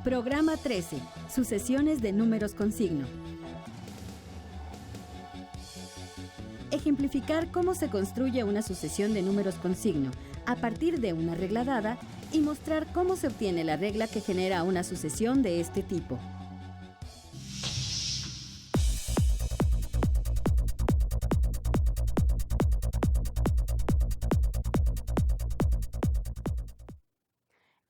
Programa 13. Sucesiones de números con signo. Ejemplificar cómo se construye una sucesión de números con signo a partir de una regla dada y mostrar cómo se obtiene la regla que genera una sucesión de este tipo.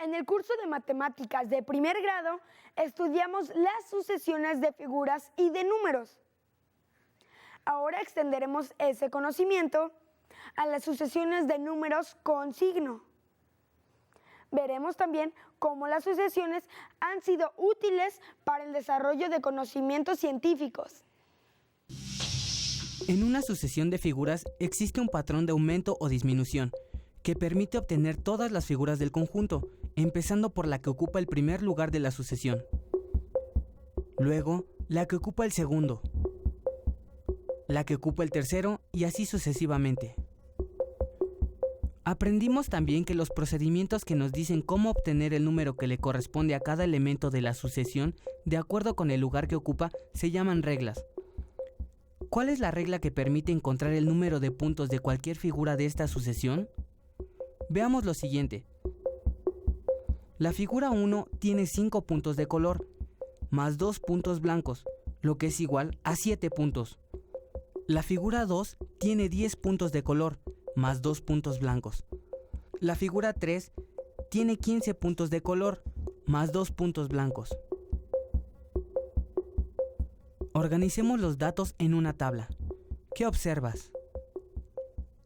En el curso de matemáticas de primer grado estudiamos las sucesiones de figuras y de números. Ahora extenderemos ese conocimiento a las sucesiones de números con signo. Veremos también cómo las sucesiones han sido útiles para el desarrollo de conocimientos científicos. En una sucesión de figuras existe un patrón de aumento o disminución que permite obtener todas las figuras del conjunto, empezando por la que ocupa el primer lugar de la sucesión. Luego, la que ocupa el segundo, la que ocupa el tercero y así sucesivamente. Aprendimos también que los procedimientos que nos dicen cómo obtener el número que le corresponde a cada elemento de la sucesión de acuerdo con el lugar que ocupa se llaman reglas. ¿Cuál es la regla que permite encontrar el número de puntos de cualquier figura de esta sucesión? Veamos lo siguiente. La figura 1 tiene 5 puntos de color, más 2 puntos blancos, lo que es igual a 7 puntos. La figura 2 tiene 10 puntos de color, más 2 puntos blancos. La figura 3 tiene 15 puntos de color, más 2 puntos blancos. Organicemos los datos en una tabla. ¿Qué observas?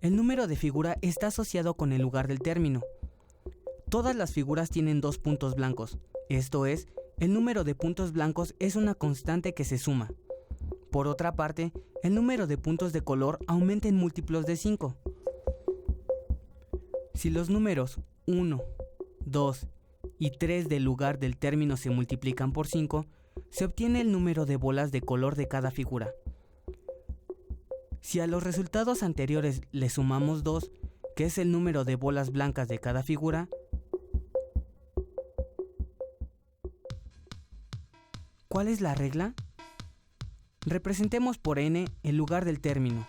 El número de figura está asociado con el lugar del término. Todas las figuras tienen 2 puntos blancos, esto es, el número de puntos blancos es una constante que se suma. Por otra parte, el número de puntos de color aumenta en múltiplos de 5. Si los números 1, 2 y 3 del lugar del término se multiplican por 5, se obtiene el número de bolas de color de cada figura. Si a los resultados anteriores le sumamos 2, que es el número de bolas blancas de cada figura, ¿cuál es la regla? Representemos por n el lugar del término.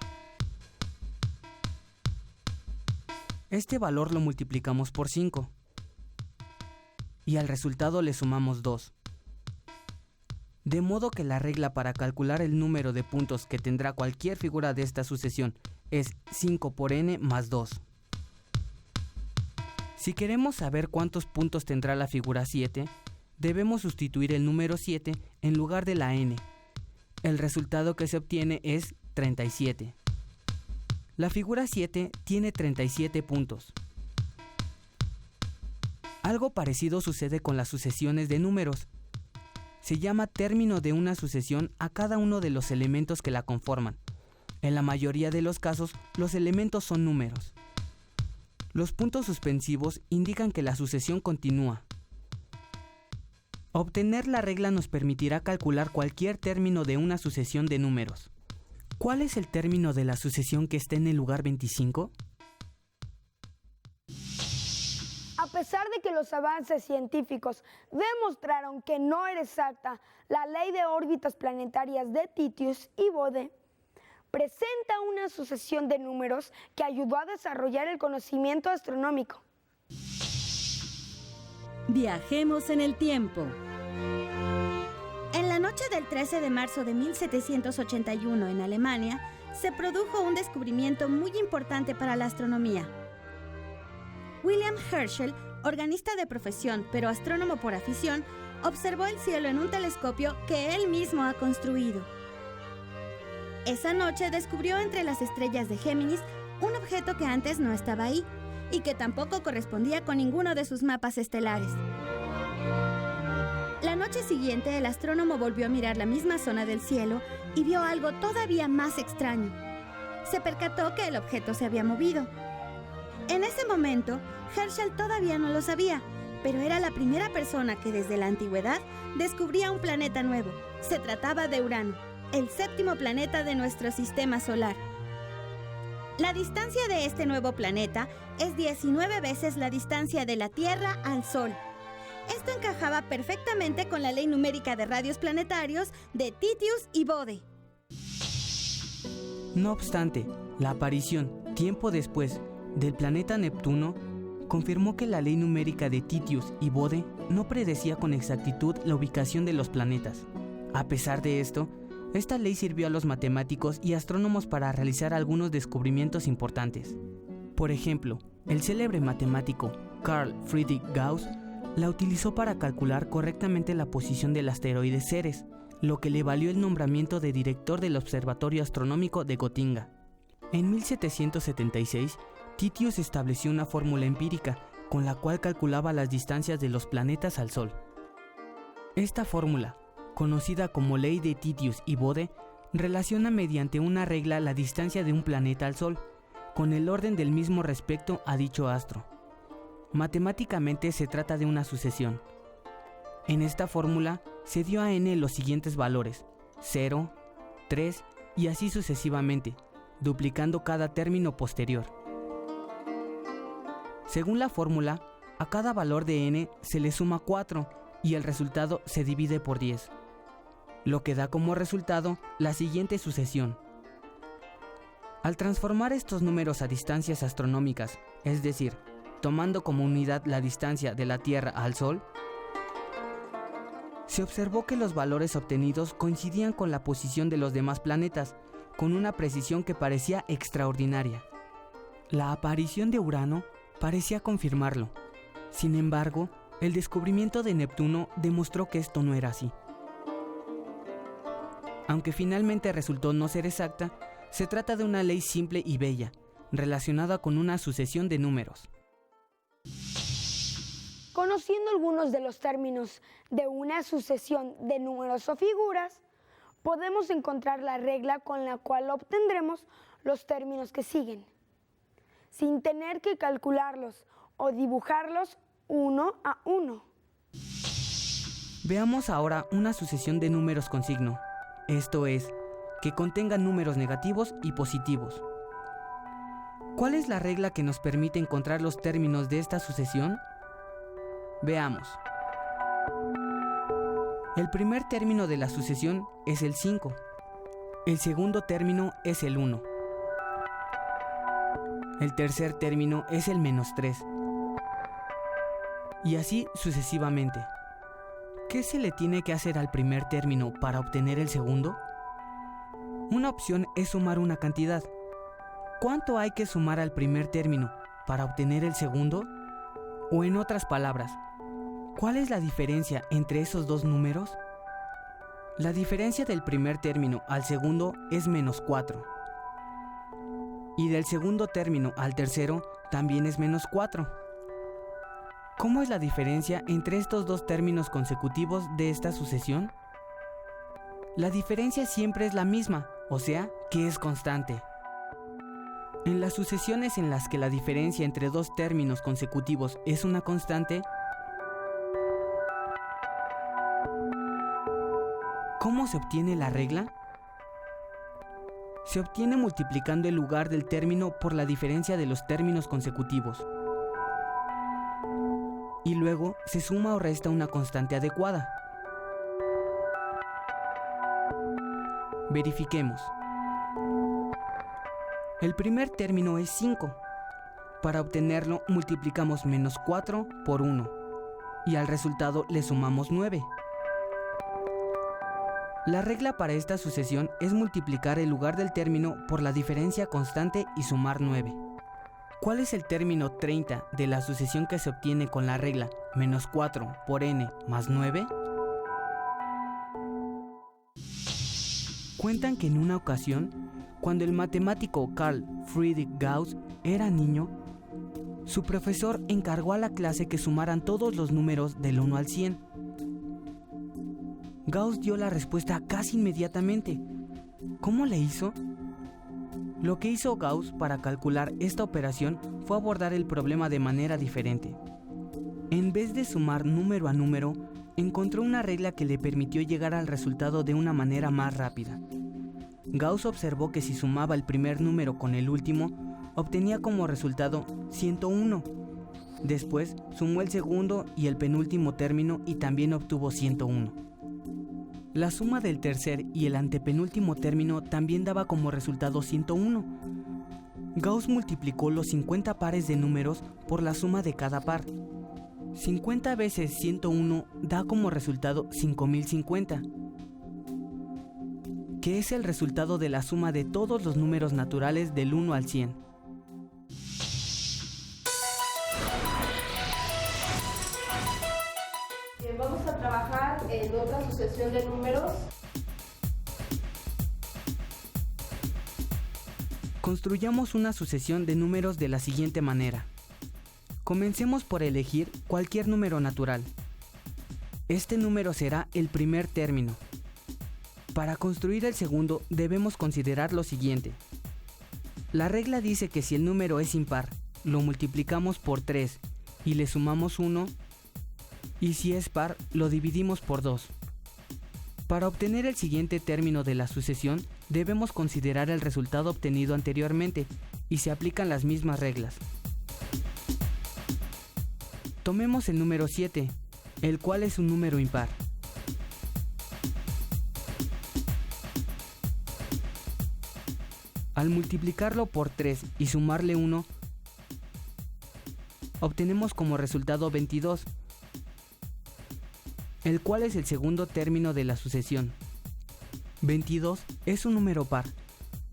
Este valor lo multiplicamos por 5 y al resultado le sumamos 2. De modo que la regla para calcular el número de puntos que tendrá cualquier figura de esta sucesión es 5 por n más 2. Si queremos saber cuántos puntos tendrá la figura 7, debemos sustituir el número 7 en lugar de la n. El resultado que se obtiene es 37. La figura 7 tiene 37 puntos. Algo parecido sucede con las sucesiones de números. Se llama término de una sucesión a cada uno de los elementos que la conforman. En la mayoría de los casos, los elementos son números. Los puntos suspensivos indican que la sucesión continúa. Obtener la regla nos permitirá calcular cualquier término de una sucesión de números. ¿Cuál es el término de la sucesión que está en el lugar 25? A pesar de que los avances científicos demostraron que no era exacta la ley de órbitas planetarias de Titius y Bode, presenta una sucesión de números que ayudó a desarrollar el conocimiento astronómico. Viajemos en el tiempo. En la noche del 13 de marzo de 1781 en Alemania, se produjo un descubrimiento muy importante para la astronomía. William Herschel, organista de profesión pero astrónomo por afición, observó el cielo en un telescopio que él mismo ha construido. Esa noche descubrió entre las estrellas de Géminis un objeto que antes no estaba ahí y que tampoco correspondía con ninguno de sus mapas estelares. La noche siguiente, el astrónomo volvió a mirar la misma zona del cielo y vio algo todavía más extraño. Se percató que el objeto se había movido. En ese momento, Herschel todavía no lo sabía, pero era la primera persona que desde la antigüedad descubría un planeta nuevo. Se trataba de Urano, el 7º planeta de nuestro sistema solar. La distancia de este nuevo planeta es 19 veces la distancia de la Tierra al Sol. Esto encajaba perfectamente con la ley numérica de radios planetarios de Titius y Bode. No obstante, la aparición, tiempo después, del planeta Neptuno confirmó que la ley numérica de Titius y Bode no predecía con exactitud la ubicación de los planetas. A pesar de esto, esta ley sirvió a los matemáticos y astrónomos para realizar algunos descubrimientos importantes. Por ejemplo, el célebre matemático Carl Friedrich Gauss la utilizó para calcular correctamente la posición del asteroide Ceres, lo que le valió el nombramiento de director del Observatorio Astronómico de Gotinga. En 1776, Titius estableció una fórmula empírica con la cual calculaba las distancias de los planetas al Sol. Esta fórmula, conocida como ley de Titius y Bode, relaciona mediante una regla la distancia de un planeta al Sol, con el orden del mismo respecto a dicho astro. Matemáticamente se trata de una sucesión. En esta fórmula se dio a n los siguientes valores: 0, 3 y así sucesivamente, duplicando cada término posterior. Según la fórmula, a cada valor de n se le suma 4 y el resultado se divide por 10, lo que da como resultado la siguiente sucesión. Al transformar estos números a distancias astronómicas, es decir, tomando como unidad la distancia de la Tierra al Sol, se observó que los valores obtenidos coincidían con la posición de los demás planetas, con una precisión que parecía extraordinaria. La aparición de Urano parecía confirmarlo. Sin embargo, el descubrimiento de Neptuno demostró que esto no era así. Aunque finalmente resultó no ser exacta, se trata de una ley simple y bella, relacionada con una sucesión de números. Conociendo algunos de los términos de una sucesión de números o figuras, podemos encontrar la regla con la cual obtendremos los términos que siguen, sin tener que calcularlos o dibujarlos uno a uno. Veamos ahora una sucesión de números con signo, esto es, que contengan números negativos y positivos. ¿Cuál es la regla que nos permite encontrar los términos de esta sucesión? Veamos. El primer término de la sucesión es el 5. El segundo término es el 1. El tercer término es el -3. Y así sucesivamente. ¿Qué se le tiene que hacer al primer término para obtener el segundo? Una opción es sumar una cantidad. ¿Cuánto hay que sumar al primer término para obtener el segundo? O en otras palabras, ¿cuál es la diferencia entre esos dos números? La diferencia del primer término al segundo es -4. Y del segundo término al tercero también es -4. ¿Cómo es la diferencia entre estos dos términos consecutivos de esta sucesión? La diferencia siempre es la misma, o sea, que es constante. En las sucesiones en las que la diferencia entre dos términos consecutivos es una constante, ¿cómo se obtiene la regla? Se obtiene multiplicando el lugar del término por la diferencia de los términos consecutivos. Y luego se suma o resta una constante adecuada. Verifiquemos. El primer término es 5. Para obtenerlo multiplicamos -4 por 1 y al resultado le sumamos 9. La regla para esta sucesión es multiplicar el lugar del término por la diferencia constante y sumar 9. ¿Cuál es el término 30 de la sucesión que se obtiene con la regla -4 por n más 9? Cuentan que en una ocasión, cuando el matemático Carl Friedrich Gauss era niño, su profesor encargó a la clase que sumaran todos los números del 1 al 100. Gauss dio la respuesta casi inmediatamente. ¿Cómo le hizo? Lo que hizo Gauss para calcular esta operación fue abordar el problema de manera diferente. En vez de sumar número a número, encontró una regla que le permitió llegar al resultado de una manera más rápida. Gauss observó que si sumaba el primer número con el último, obtenía como resultado 101. Después sumó el segundo y el penúltimo término y también obtuvo 101. La suma del tercer y el antepenúltimo término también daba como resultado 101. Gauss multiplicó los 50 pares de números por la suma de cada par. 50 veces 101 da como resultado 5050, que es el resultado de la suma de todos los números naturales del 1 al 100. Vamos a trabajar en otra sucesión de números. Construyamos una sucesión de números de la siguiente manera. Comencemos por elegir cualquier número natural. Este número será el primer término. Para construir el segundo debemos considerar lo siguiente. La regla dice que si el número es impar, lo multiplicamos por 3 y le sumamos 1, y si es par, lo dividimos por 2. Para obtener el siguiente término de la sucesión, debemos considerar el resultado obtenido anteriormente y se aplican las mismas reglas. Tomemos el número 7, el cual es un número impar. Al multiplicarlo por 3 y sumarle 1, obtenemos como resultado 22, el cual es el segundo término de la sucesión. 22 es un número par,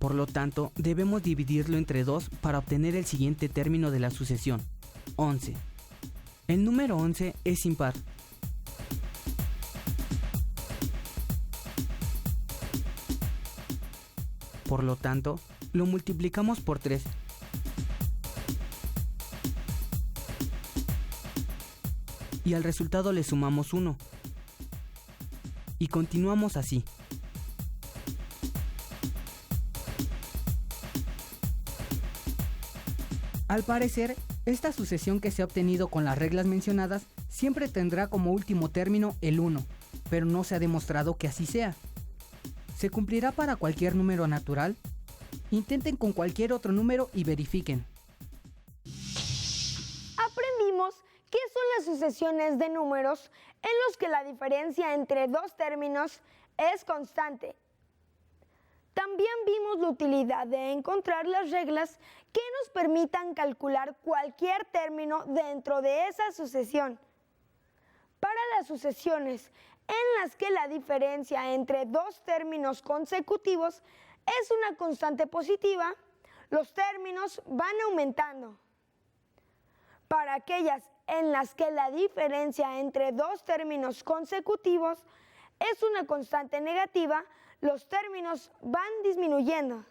por lo tanto debemos dividirlo entre 2 para obtener el siguiente término de la sucesión, 11. El número 11 es impar. Por lo tanto, lo multiplicamos por 3. Y al resultado le sumamos 1. Y continuamos así. Al parecer, esta sucesión que se ha obtenido con las reglas mencionadas siempre tendrá como último término el 1, pero no se ha demostrado que así sea. ¿Se cumplirá para cualquier número natural? Intenten con cualquier otro número y verifiquen. Aprendimos qué son las sucesiones de números en los que la diferencia entre dos términos es constante. También vimos la utilidad de encontrar las reglas que nos permitan calcular cualquier término dentro de esa sucesión. Para las sucesiones en las que la diferencia entre dos términos consecutivos es una constante positiva, los términos van aumentando. Para aquellas en las que la diferencia entre dos términos consecutivos es una constante negativa, los términos van disminuyendo.